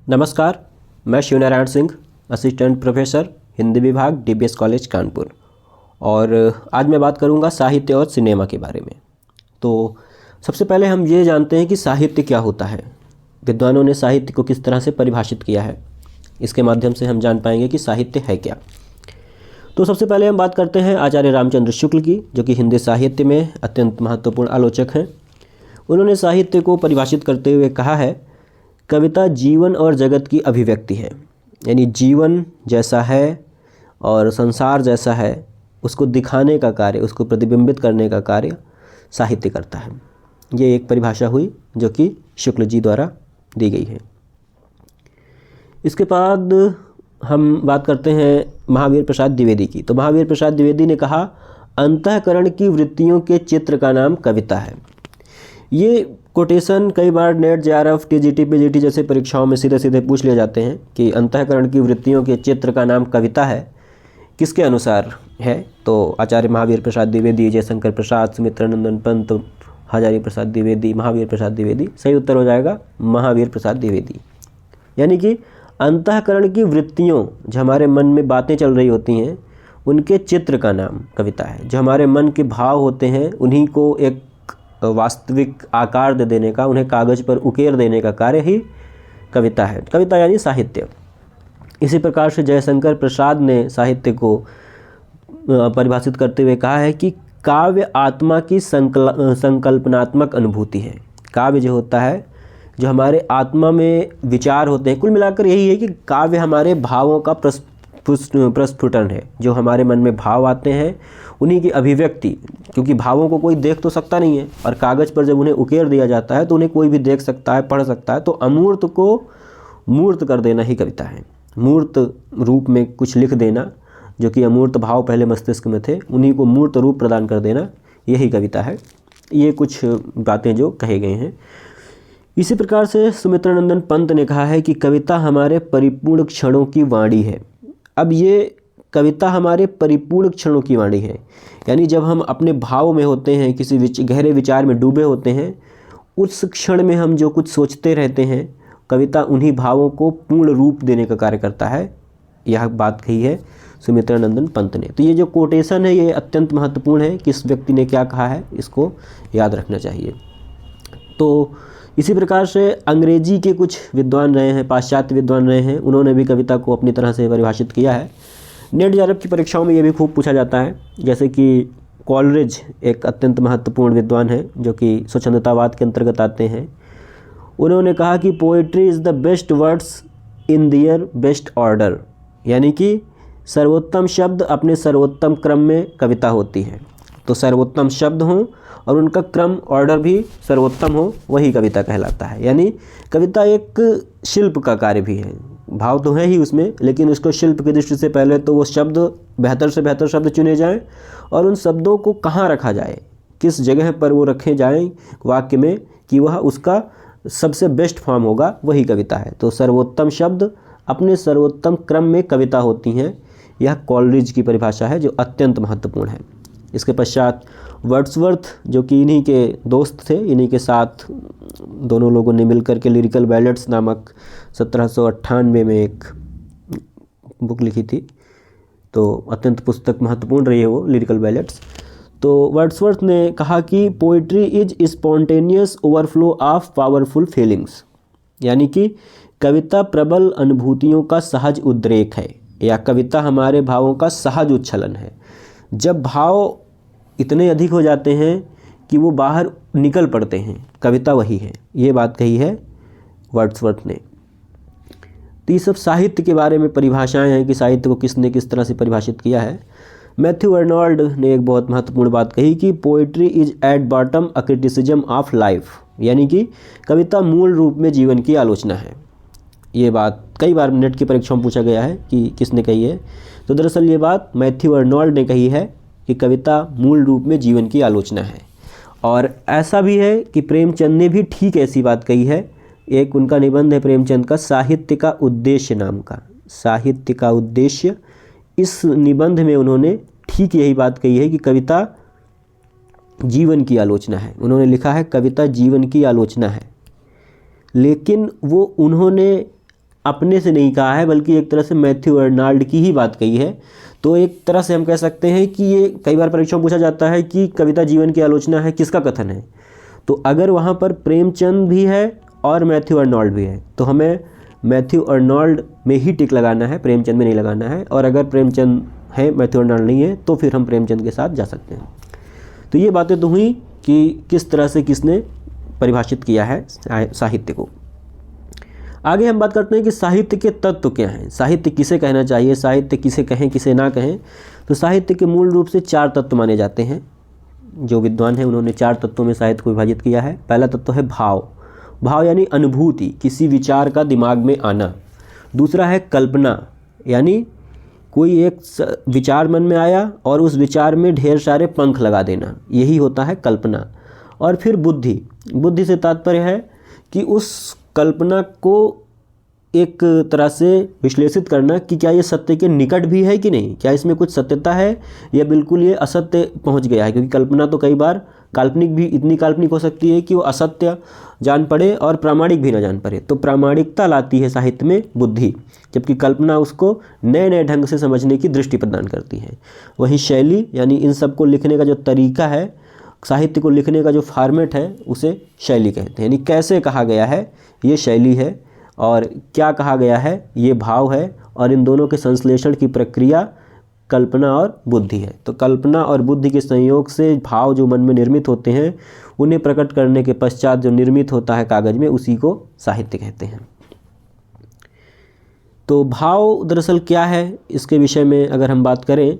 नमस्कार, मैं Shivnarayan Singh, assistant professor Hindi विभाग डीबीएस कॉलेज कानपुर। और आज मैं बात करूंगा साहित्य और सिनेमा के बारे में। तो सबसे पहले हम ये जानते हैं कि साहित्य क्या होता है। विद्वानों ने साहित्य को किस तरह से परिभाषित किया है, इसके माध्यम से हम जान पाएंगे कि साहित्य है क्या। तो सबसे पहले हम बात करते हैं आचार्य रामचंद्र शुक्ल की, जो कि हिंदी साहित्य में अत्यंत महत्वपूर्ण आलोचक हैं। उन्होंने साहित्य को परिभाषित करते हुए कहा है, कविता जीवन और जगत की अभिव्यक्ति है। यानी जीवन जैसा है और संसार जैसा है, उसको दिखाने का कार्य, उसको प्रतिबिंबित करने का कार्य साहित्य करता है। ये एक परिभाषा हुई जो कि शुक्ल जी द्वारा दी गई है। इसके बाद हम बात करते हैं महावीर प्रसाद द्विवेदी की। तो महावीर प्रसाद द्विवेदी ने कहा, अंतःकरण की वृत्तियों के चित्र का नाम कविता है। ये कोटेशन कई बार नेट, जेआरएफ, टीजीटी, पीजीटी जैसे परीक्षाओं में सीधे सीधे पूछ लिए जाते हैं कि अंतःकरण की वृत्तियों के चित्र का नाम कविता है, किसके अनुसार है। तो आचार्य महावीर प्रसाद द्विवेदी, जयशंकर प्रसाद, सुमित्रानंदन पंत, हजारी प्रसाद द्विवेदी, महावीर प्रसाद द्विवेदी। सही उत्तर हो जाएगा महावीर प्रसाद द्विवेदी। यानी कि अंतःकरण की वृत्तियों, जो हमारे मन में बातें चल रही होती हैं, उनके चित्र का नाम कविता है। जो हमारे मन के भाव होते हैं, उन्हीं को एक वास्तविक आकार दे देने का, उन्हें कागज़ पर उकेर देने का कार्य ही कविता है। कविता यानी साहित्य। इसी प्रकार से जयशंकर प्रसाद ने साहित्य को परिभाषित करते हुए कहा है कि काव्य आत्मा की संकल्पनात्मक अनुभूति है। काव्य जो होता है, जो हमारे आत्मा में विचार होते हैं, कुल मिलाकर यही है कि काव्य हमारे भावों का प्रस्फुटन है। जो हमारे मन में भाव आते हैं, उन्हीं की अभिव्यक्ति, क्योंकि भावों को कोई देख तो सकता नहीं है, और कागज़ पर जब उन्हें उकेर दिया जाता है तो उन्हें कोई भी देख सकता है, पढ़ सकता है। तो अमूर्त को मूर्त कर देना ही कविता है। मूर्त रूप में कुछ लिख देना, जो कि अमूर्त भाव पहले मस्तिष्क में थे, उन्हीं को मूर्त रूप प्रदान कर देना, यही कविता है। ये कुछ बातें जो कहे गए हैं। इसी प्रकार से सुमित्रानंदन पंत ने कहा है कि कविता हमारे परिपूर्ण क्षणों की वाणी है। अब ये कविता हमारे परिपूर्ण क्षणों की वाणी है, यानी जब हम अपने भाव में होते हैं, किसी गहरे विचार में डूबे होते हैं, उस क्षण में हम जो कुछ सोचते रहते हैं, कविता उन्हीं भावों को पूर्ण रूप देने का कार्य करता है। यह बात कही है सुमित्रानंदन पंत ने। तो ये जो कोटेशन है, ये अत्यंत महत्वपूर्ण है। किस व्यक्ति ने क्या कहा है, इसको याद रखना चाहिए। तो इसी प्रकार से अंग्रेजी के कुछ विद्वान रहे हैं, पाश्चात्य विद्वान रहे हैं, उन्होंने भी कविता को अपनी तरह से परिभाषित किया है। नेट जेआरएफ की परीक्षाओं में ये भी खूब पूछा जाता है। जैसे कि कॉलरिज एक अत्यंत महत्वपूर्ण विद्वान है, जो कि स्वच्छंदतावाद के अंतर्गत आते हैं। उन्होंने कहा कि poetry is the best words in their best order. यानी कि सर्वोत्तम शब्द अपने सर्वोत्तम क्रम में कविता होती है। तो सर्वोत्तम शब्द हों और उनका क्रम, ऑर्डर भी सर्वोत्तम हो, वही कविता कहलाता है। यानी कविता एक शिल्प का कार्य भी है। भाव तो है ही उसमें, लेकिन उसको शिल्प की दृष्टि से पहले तो वो शब्द, बेहतर से बेहतर शब्द चुने जाएं, और उन शब्दों को कहाँ रखा जाए, किस जगह पर वो रखे जाएं वाक्य में, कि वह उसका सबसे बेस्ट फॉर्म होगा, वही कविता है। तो सर्वोत्तम शब्द अपने सर्वोत्तम क्रम में कविता होती हैं। यह कॉलरिज की परिभाषा है, जो अत्यंत महत्वपूर्ण है। इसके पश्चात वर्ड्सवर्थ, जो कि इन्हीं के दोस्त थे, इन्हीं के साथ दोनों लोगों ने मिलकर के लिरिकल बैलेट्स नामक 1798 में एक बुक लिखी थी। तो अत्यंत पुस्तक महत्वपूर्ण रही है वो लिरिकल बैलेट्स। तो वर्ड्सवर्थ ने कहा कि poetry is spontaneous overflow of powerful feelings. यानी कि कविता प्रबल अनुभूतियों का सहज उद्रेक है, या कविता हमारे भावों का सहज उच्छलन है। जब भाव इतने अधिक हो जाते हैं कि वो बाहर निकल पड़ते हैं, कविता वही है। ये बात कही है वर्ड्सवर्थ ने। तो ये सब साहित्य के बारे में परिभाषाएं हैं कि साहित्य को किसने किस तरह से परिभाषित किया है। मैथ्यू अर्नोल्ड ने एक बहुत महत्वपूर्ण बात कही कि poetry is at bottom a criticism of life. यानी कि कविता मूल रूप में जीवन की आलोचना है। ये बात कई बार नेट की परीक्षा में पूछा गया है कि किसने कही है। तो दरअसल ये बात मैथ्यू अर्नोल्ड ने कही है कि कविता मूल रूप में जीवन की आलोचना है। और ऐसा भी है कि प्रेमचंद ने भी ठीक ऐसी बात कही है। एक उनका निबंध है प्रेमचंद का, साहित्य का उद्देश्य नाम का। साहित्य का उद्देश्य, इस निबंध में उन्होंने ठीक यही बात कही है कि कविता जीवन की आलोचना है। उन्होंने लिखा है कविता जीवन की आलोचना है। लेकिन वो उन्होंने अपने से नहीं कहा है, बल्कि एक तरह से मैथ्यू अर्नाल्ड की ही बात कही है। तो एक तरह से हम कह सकते हैं कि ये कई बार परीक्षा में पूछा जाता है कि कविता जीवन की आलोचना है, किसका कथन है। तो अगर वहाँ पर प्रेमचंद भी है और मैथ्यू अर्नाल्ड भी है, तो हमें मैथ्यू अर्नाल्ड में ही टिक लगाना है, प्रेमचंद में नहीं लगाना है। और अगर प्रेमचंद है, मैथ्यू अर्नाल्ड नहीं है, तो फिर हम प्रेमचंद के साथ जा सकते हैं। तो ये बातें तो हुई कि किस तरह से किसने परिभाषित किया है साहित्य को। आगे हम बात करते हैं कि साहित्य के तत्व क्या हैं, साहित्य किसे कहना चाहिए, साहित्य किसे कहें किसे ना कहें। तो साहित्य के मूल रूप से 4 तत्व माने जाते हैं। जो विद्वान हैं उन्होंने 4 तत्वों में साहित्य को विभाजित किया है। पहला तत्व है भाव, भाव यानी अनुभूति, किसी विचार का दिमाग में आना। दूसरा है कल्पना, यानी कोई एक विचार मन में आया और उस विचार में ढेर सारे पंख लगा देना, यही होता है कल्पना। और फिर बुद्धि, बुद्धि से तात्पर्य है कि उस कल्पना को एक तरह से विश्लेषित करना कि क्या ये सत्य के निकट भी है कि नहीं, क्या इसमें कुछ सत्यता है या बिल्कुल ये असत्य पहुंच गया है। क्योंकि कल्पना तो कई बार काल्पनिक भी इतनी काल्पनिक हो सकती है कि वो असत्य जान पड़े और प्रामाणिक भी ना जान पड़े। तो प्रामाणिकता लाती है साहित्य में बुद्धि, जबकि कल्पना उसको नए नए ढंग से समझने की दृष्टि प्रदान करती है। वहीं शैली, यानी इन सब को लिखने का जो तरीका है, साहित्य को लिखने का जो फॉर्मेट है, उसे शैली कहते हैं। यानी कैसे कहा गया है ये शैली है, और क्या कहा गया है ये भाव है, और इन दोनों के संश्लेषण की प्रक्रिया कल्पना और बुद्धि है। तो कल्पना और बुद्धि के संयोग से भाव जो मन में निर्मित होते हैं, उन्हें प्रकट करने के पश्चात जो निर्मित होता है कागज में, उसी को साहित्य कहते हैं। तो भाव दरअसल क्या है, इसके विषय में अगर हम बात करें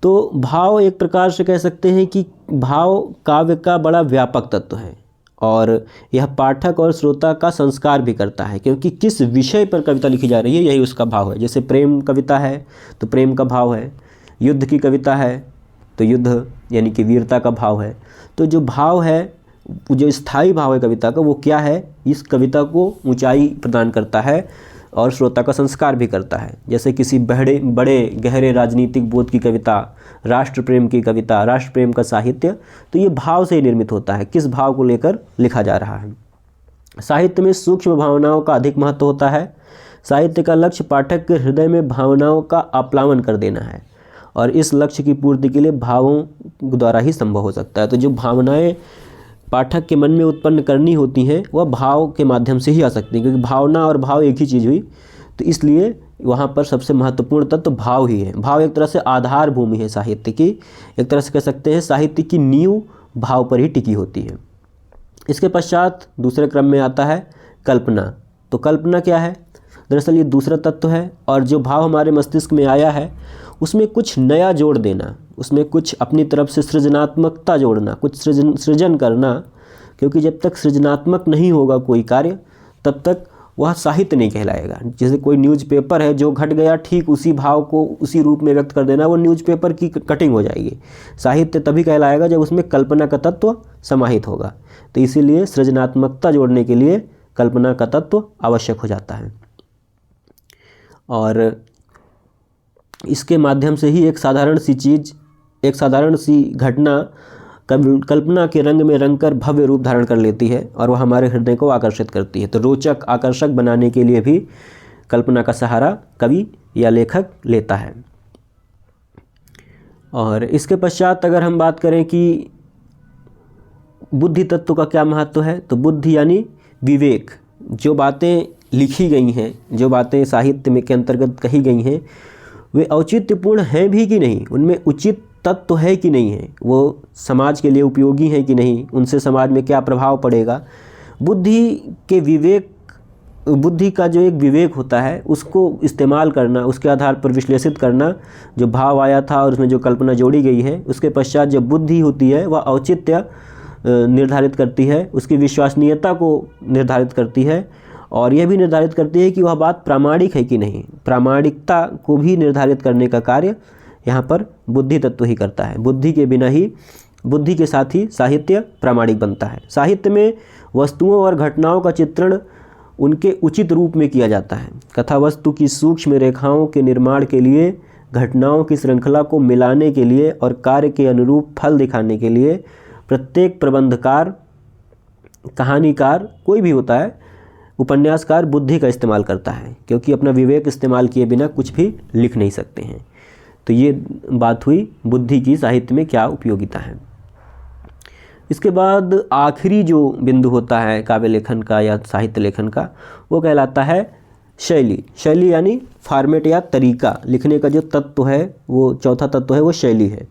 तो भाव एक प्रकार से कह सकते हैं कि भाव काव्य का बड़ा व्यापक तत्व है, और यह पाठक और श्रोता का संस्कार भी करता है। क्योंकि किस विषय पर कविता लिखी जा रही है, यही उसका भाव है। जैसे प्रेम कविता है तो प्रेम का भाव है, युद्ध की कविता है तो युद्ध यानी कि वीरता का भाव है। तो जो भाव है, जो स्थायी भाव है कविता का, वो क्या है, इस कविता को ऊंचाई प्रदान करता है और श्रोता का संस्कार भी करता है। जैसे किसी बड़े गहरे राजनीतिक बोध की कविता, राष्ट्र प्रेम की कविता, राष्ट्र प्रेम का साहित्य, तो ये भाव से ही निर्मित होता है, किस भाव को लेकर लिखा जा रहा है। साहित्य में सूक्ष्म भावनाओं का अधिक महत्व होता है। साहित्य का लक्ष्य पाठक के हृदय में भावनाओं का आप्लावन कर देना है, और इस लक्ष्य की पूर्ति के लिए भावों द्वारा ही संभव हो सकता है। तो जो भावनाएं पाठक के मन में उत्पन्न करनी होती हैं, वह भाव के माध्यम से ही आ सकती हैं, क्योंकि भावना और भाव एक ही चीज़ हुई। तो इसलिए वहाँ पर सबसे महत्वपूर्ण तत्व भाव ही है। भाव एक तरह से आधार भूमि है साहित्य की, एक तरह से कह सकते हैं साहित्य की नींव भाव पर ही टिकी होती है। इसके पश्चात दूसरे क्रम में आता है कल्पना। तो कल्पना क्या है, दरअसल ये दूसरा तत्व है, और जो भाव हमारे मस्तिष्क में आया है उसमें कुछ नया जोड़ देना, उसमें कुछ अपनी तरफ से सृजनात्मकता जोड़ना, कुछ सृजन करना। क्योंकि जब तक सृजनात्मक नहीं होगा कोई कार्य, तब तक वह साहित्य नहीं कहलाएगा। जैसे कोई न्यूज़पेपर है, जो घट गया ठीक उसी भाव को उसी रूप में व्यक्त कर देना, वो न्यूज़पेपर की कटिंग हो जाएगी। साहित्य तभी कहलाएगा जब उसमें कल्पना का तत्व समाहित होगा। तो इसीलिए सृजनात्मकता जोड़ने के लिए कल्पना का तत्व आवश्यक हो जाता है, और इसके माध्यम से ही एक साधारण सी चीज़, एक साधारण सी घटना कल्पना के रंग में रंग कर भव्य रूप धारण कर लेती है, और वह हमारे हृदय को आकर्षित करती है। तो रोचक, आकर्षक बनाने के लिए भी कल्पना का सहारा कवि या लेखक लेता है। और इसके पश्चात अगर हम बात करें कि बुद्धि तत्व का क्या महत्व है, तो बुद्धि यानी विवेक। जो बातें लिखी गई हैं, जो बातें साहित्य में के अंतर्गत कही गई हैं, वे औचित्यपूर्ण हैं भी कि नहीं, उनमें उचित तत्व है कि नहीं है, वो समाज के लिए उपयोगी है कि नहीं, उनसे समाज में क्या प्रभाव पड़ेगा। बुद्धि का जो एक विवेक होता है, उसको इस्तेमाल करना, उसके आधार पर विश्लेषित करना। जो भाव आया था और उसमें जो कल्पना जोड़ी गई है, उसके पश्चात जो बुद्धि होती है वह औचित्य निर्धारित करती है, उसकी विश्वसनीयता को निर्धारित करती है, और यह भी निर्धारित करती है कि वह बात प्रामाणिक है कि नहीं। प्रामाणिकता को भी निर्धारित करने का कार्य यहाँ पर बुद्धि तत्व ही करता है। बुद्धि के बिना ही, बुद्धि के साथ ही साहित्य प्रामाणिक बनता है। साहित्य में वस्तुओं और घटनाओं का चित्रण उनके उचित रूप में किया जाता है। कथा वस्तु की सूक्ष्म रेखाओं के निर्माण के लिए, घटनाओं की श्रृंखला को मिलाने के लिए और कार्य के अनुरूप फल दिखाने के लिए प्रत्येक प्रबंधकार, कहानीकार, कोई भी होता है, उपन्यासकार बुद्धि का इस्तेमाल करता है, क्योंकि अपना विवेक इस्तेमाल किए बिना कुछ भी लिख नहीं सकते हैं। तो ये बात हुई बुद्धि की साहित्य में क्या उपयोगिता है। इसके बाद आखिरी जो बिंदु होता है काव्य लेखन का या साहित्य लेखन का, वो कहलाता है शैली। शैली यानी फॉर्मेट या तरीका, लिखने का जो तत्व है, वो चौथा तत्व है, वो शैली है।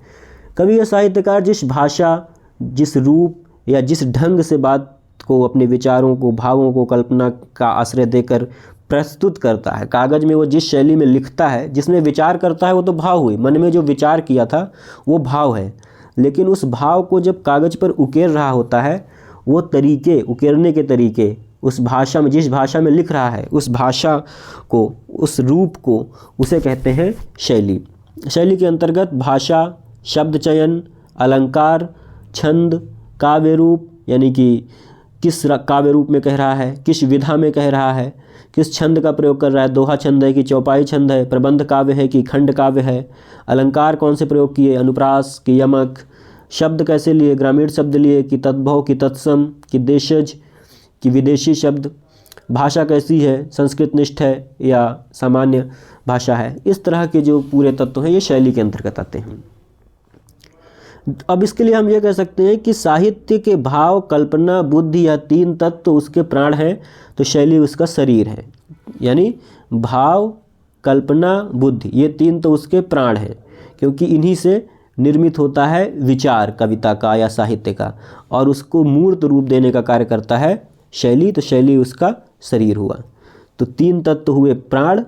कवि या साहित्यकार जिस भाषा, जिस रूप या जिस ढंग से बात को, अपने विचारों को, भावों को कल्पना का आश्रय देकर प्रस्तुत करता है, कागज़ में वो जिस शैली में लिखता है, जिसमें विचार करता है, वो तो भाव हुई, मन में जो विचार किया था वो भाव है। लेकिन उस भाव को जब कागज़ पर उकेर रहा होता है, वो तरीके, उकेरने के तरीके, उस भाषा में, जिस भाषा में लिख रहा है, उस भाषा को, उस रूप को, उसे कहते हैं शैली। शैली के अंतर्गत भाषा, शब्द चयन, अलंकार, छंद, काव्य रूप, यानी कि किस काव्य रूप में कह रहा है, किस विधा में कह रहा है, किस छंद का प्रयोग कर रहा है, दोहा छंद है कि चौपाई छंद है, प्रबंध काव्य है कि खंड काव्य है, अलंकार कौन से प्रयोग किए, अनुप्रास कि यमक, शब्द कैसे लिए, ग्रामीण शब्द लिए कि तद्भव कि तत्सम कि देशज कि विदेशी शब्द, भाषा कैसी है, संस्कृत निष्ठ है या सामान्य भाषा है। इस तरह के जो पूरे तत्व हैं ये शैली के अंतर्गत आते हैं। अब इसके लिए हम ये कह सकते हैं कि साहित्य के भाव, कल्पना, बुद्धि या तीन तत्व उसके प्राण हैं, तो शैली उसका शरीर है। यानी भाव, कल्पना, बुद्धि, ये तीन तो उसके प्राण हैं, क्योंकि इन्हीं से निर्मित होता है विचार कविता का या साहित्य का, और उसको मूर्त रूप देने का कार्य करता है शैली। तो शैली उसका शरीर हुआ। तो तीन तत्व हुए प्राण,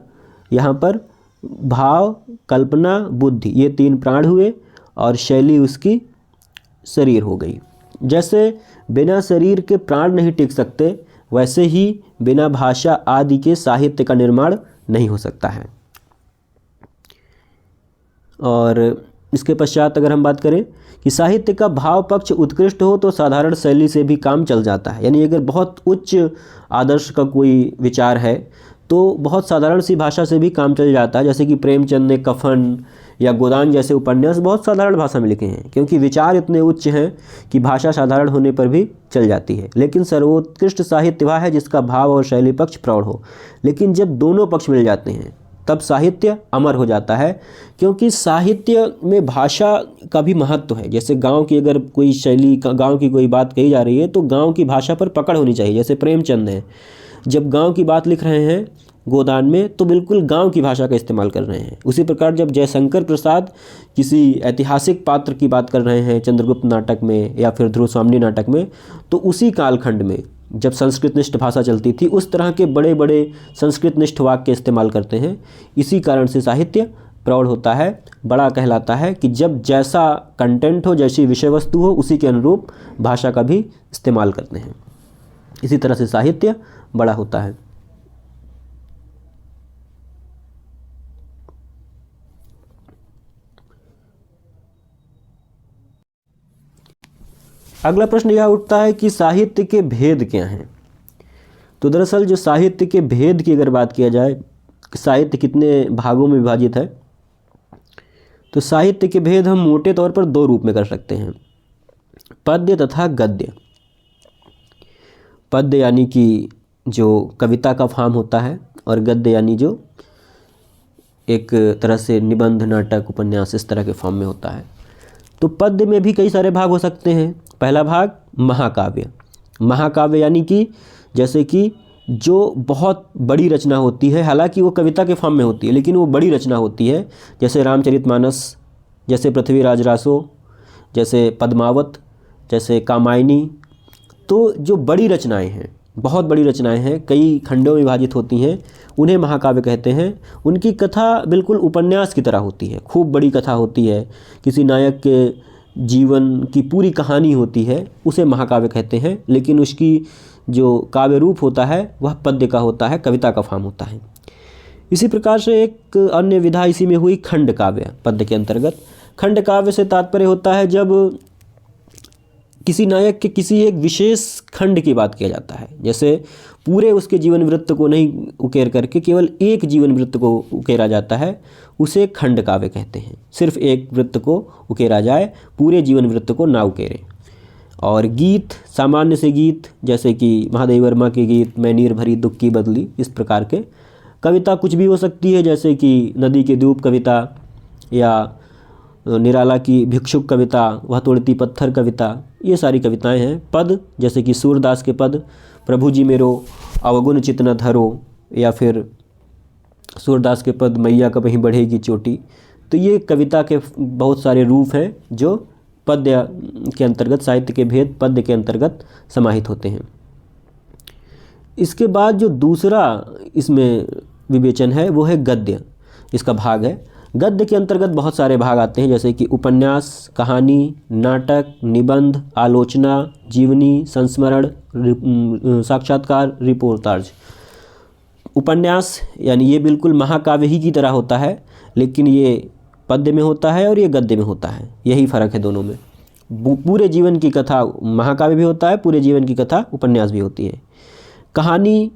यहाँ पर भाव, कल्पना, बुद्धि, ये तीन प्राण हुए, और शैली उसकी शरीर हो गई। जैसे बिना शरीर के प्राण नहीं टिक सकते, वैसे ही बिना भाषा आदि के साहित्य का निर्माण नहीं हो सकता है। और इसके पश्चात अगर हम बात करें कि साहित्य का भाव पक्ष उत्कृष्ट हो तो साधारण शैली से भी काम चल जाता है। यानी अगर बहुत उच्च आदर्श का कोई विचार है तो बहुत साधारण सी भाषा से भी काम चल जाता है। जैसे कि प्रेमचंद ने कफन या गोदान जैसे उपन्यास बहुत साधारण भाषा में लिखे हैं, क्योंकि विचार इतने उच्च हैं कि भाषा साधारण होने पर भी चल जाती है। लेकिन सर्वोत्कृष्ट साहित्य वह है जिसका भाव और शैली पक्ष प्रौढ़ हो। लेकिन जब दोनों पक्ष मिल जाते हैं तब साहित्य अमर हो जाता है, क्योंकि साहित्य में भाषा का भी महत्व है। जैसे गांव की अगर कोई शैली, गांव की कोई बात कही जा रही है तो गांव की भाषा पर पकड़ होनी चाहिए। जैसे प्रेमचंद हैं, जब गांव की बात लिख रहे हैं गोदान में तो बिल्कुल गांव की भाषा का इस्तेमाल कर रहे हैं। उसी प्रकार जब जयशंकर प्रसाद किसी ऐतिहासिक पात्र की बात कर रहे हैं चंद्रगुप्त नाटक में या फिर ध्रुव स्वामिनी नाटक में, तो उसी कालखंड में जब संस्कृत निष्ठ भाषा चलती थी उस तरह के बड़े बड़े संस्कृत निष्ठ वाक्य इस्तेमाल करते हैं। इसी कारण से साहित्य प्रौढ़ होता है, बड़ा कहलाता है कि जब जैसा कंटेंट हो, जैसी विषय वस्तु हो, उसी के अनुरूप भाषा का भी इस्तेमाल करते हैं। इसी तरह से साहित्य बड़ा होता है। अगला प्रश्न यह उठता है कि साहित्य के भेद क्या हैं। तो दरअसल जो साहित्य के भेद की अगर बात किया जाए, साहित्य कितने भागों में विभाजित है, तो साहित्य के भेद हम मोटे तौर पर दो रूप में कर सकते हैं, पद्य तथा गद्य। पद्य यानी कि जो कविता का फॉर्म होता है, और गद्य यानी जो एक तरह से निबंध, नाटक, उपन्यास इस तरह के फॉर्म में होता है। तो पद्य में भी कई सारे भाग हो सकते हैं। पहला भाग महाकाव्य। महाकाव्य यानी कि जैसे कि जो बहुत बड़ी रचना होती है, हालांकि वो कविता के फॉर्म में होती है लेकिन वो बड़ी रचना होती है, जैसे रामचरितमानस, जैसे पृथ्वीराज रासो, जैसे पद्मावत, जैसे कामायनी। तो जो बड़ी रचनाएं हैं, बहुत बड़ी रचनाएं हैं, कई खंडों में विभाजित होती हैं, उन्हें महाकाव्य कहते हैं। उनकी कथा बिल्कुल उपन्यास की तरह होती है, खूब बड़ी कथा होती है, किसी नायक के जीवन की पूरी कहानी होती है, उसे महाकाव्य कहते हैं। लेकिन उसकी जो काव्य रूप होता है वह पद्य का होता है, कविता का फॉर्म होता है। इसी प्रकार से एक अन्य विधा इसी में हुई खंड काव्य, पद्य के अंतर्गत। खंड काव्य से तात्पर्य होता है जब किसी नायक के किसी एक विशेष खंड की बात किया जाता है, जैसे पूरे उसके जीवन वृत्त को नहीं उकेर करके केवल एक जीवन वृत्त को उकेरा जाता है, उसे खंड काव्य कहते हैं। सिर्फ एक वृत्त को उकेरा जाए, पूरे जीवन वृत्त को ना उकेरे। और गीत, सामान्य से गीत जैसे कि महादेव वर्मा के गीत मैं नीर भरी दुख की बदली, इस प्रकार के। कविता कुछ भी हो सकती है जैसे कि नदी के धूप कविता, या निराला की भिक्षुक कविता, वह तोड़ती पत्थर कविता, ये सारी कविताएं हैं। पद जैसे कि सूरदास के पद, प्रभु जी मेरो अवगुण चित न धरो, या फिर सूरदास के पद मैया कभी बढ़ेगी चोटी। तो ये कविता के बहुत सारे रूप हैं जो पद्य के अंतर्गत, साहित्य के भेद पद्य के अंतर्गत समाहित होते हैं। इसके बाद जो दूसरा इसमें विवेचन है वो है गद्य, इसका भाग है। गद्य के अंतर्गत बहुत सारे भाग आते हैं जैसे कि उपन्यास, कहानी, नाटक, निबंध, आलोचना, जीवनी, संस्मरण, साक्षात्कार, रिपोर्टाज। उपन्यास यानी ये बिल्कुल महाकाव्य ही की तरह होता है, लेकिन ये पद्य में होता है और ये गद्य में होता है, यही फ़र्क है दोनों में। पूरे जीवन की कथा महाकाव्य भी होता है, पूरे जीवन की कथा उपन्यास भी होती है। कहानी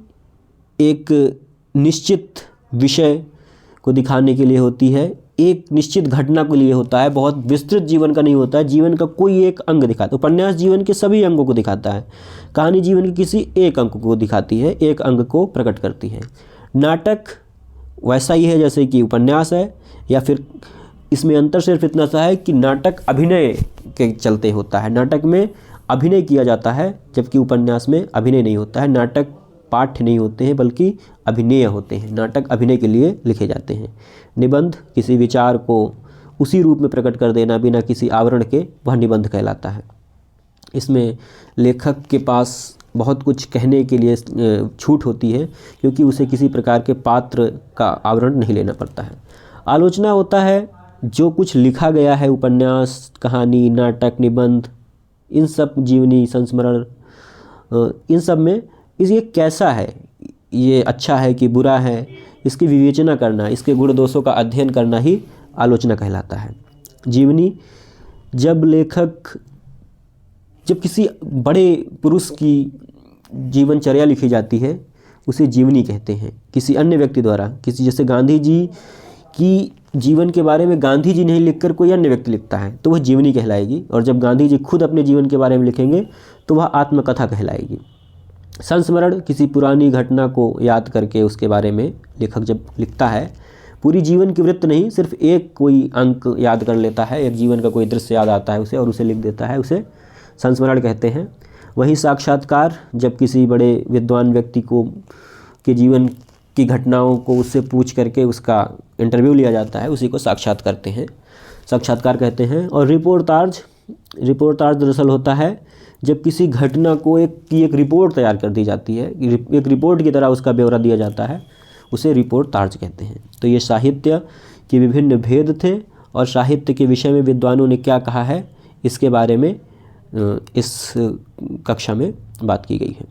एक निश्चित विषय को दिखाने के लिए होती है, एक निश्चित घटना को लिए होता है, बहुत विस्तृत जीवन का नहीं होता है, जीवन का कोई एक अंग दिखाता है। उपन्यास जीवन के सभी अंगों को दिखाता है, कहानी जीवन के किसी एक अंग को दिखाती है, एक अंग को प्रकट करती है। नाटक वैसा ही है जैसे कि उपन्यास है, या फिर इसमें अंतर सिर्फ इतना सा है कि नाटक अभिनय के चलते होता है, नाटक में अभिनय किया जाता है, जबकि उपन्यास में अभिनय नहीं होता है। नाटक पाठ्य नहीं होते हैं बल्कि अभिनय होते हैं, नाटक अभिनय के लिए लिखे जाते हैं। निबंध किसी विचार को उसी रूप में प्रकट कर देना बिना किसी आवरण के, वह निबंध कहलाता है। इसमें लेखक के पास बहुत कुछ कहने के लिए छूट होती है, क्योंकि उसे किसी प्रकार के पात्र का आवरण नहीं लेना पड़ता है। आलोचना होता है जो कुछ लिखा गया है, उपन्यास, कहानी, नाटक, निबंध, इन सब, जीवनी, संस्मरण, इन सब में ये कैसा है, ये अच्छा है कि बुरा है, इसकी विवेचना करना, इसके गुण दोषों का अध्ययन करना ही आलोचना कहलाता है। जीवनी जब किसी बड़े पुरुष की जीवनचर्या लिखी जाती है उसे जीवनी कहते हैं। किसी अन्य व्यक्ति द्वारा, किसी जैसे गांधी जी की जीवन के बारे में गांधी जी नहीं लिखकर कोई अन्य व्यक्ति लिखता है तो वह जीवनी कहलाएगी, और जब गांधी जी खुद अपने जीवन के बारे में लिखेंगे तो वह आत्मकथा कहलाएगी। संस्मरण किसी पुरानी घटना को याद करके उसके बारे में लेखक जब लिखता है, पूरी जीवन की वृत्त नहीं, सिर्फ एक कोई अंक याद कर लेता है, एक जीवन का कोई दृश्य याद आता है उसे और उसे लिख देता है, उसे संस्मरण कहते हैं। वही साक्षात्कार, जब किसी बड़े विद्वान व्यक्ति के जीवन की घटनाओं को उससे पूछ करके उसका इंटरव्यू लिया जाता है, उसी को साक्षात्कार कहते हैं। और रिपोर्टाज दरअसल होता है जब किसी घटना को एक रिपोर्ट तैयार कर दी जाती है, एक रिपोर्ट की तरह उसका ब्यौरा दिया जाता है, उसे रिपोर्टाज कहते हैं। तो ये साहित्य के विभिन्न भेद थे, और साहित्य के विषय में विद्वानों ने क्या कहा है इसके बारे में इस कक्षा में बात की गई है।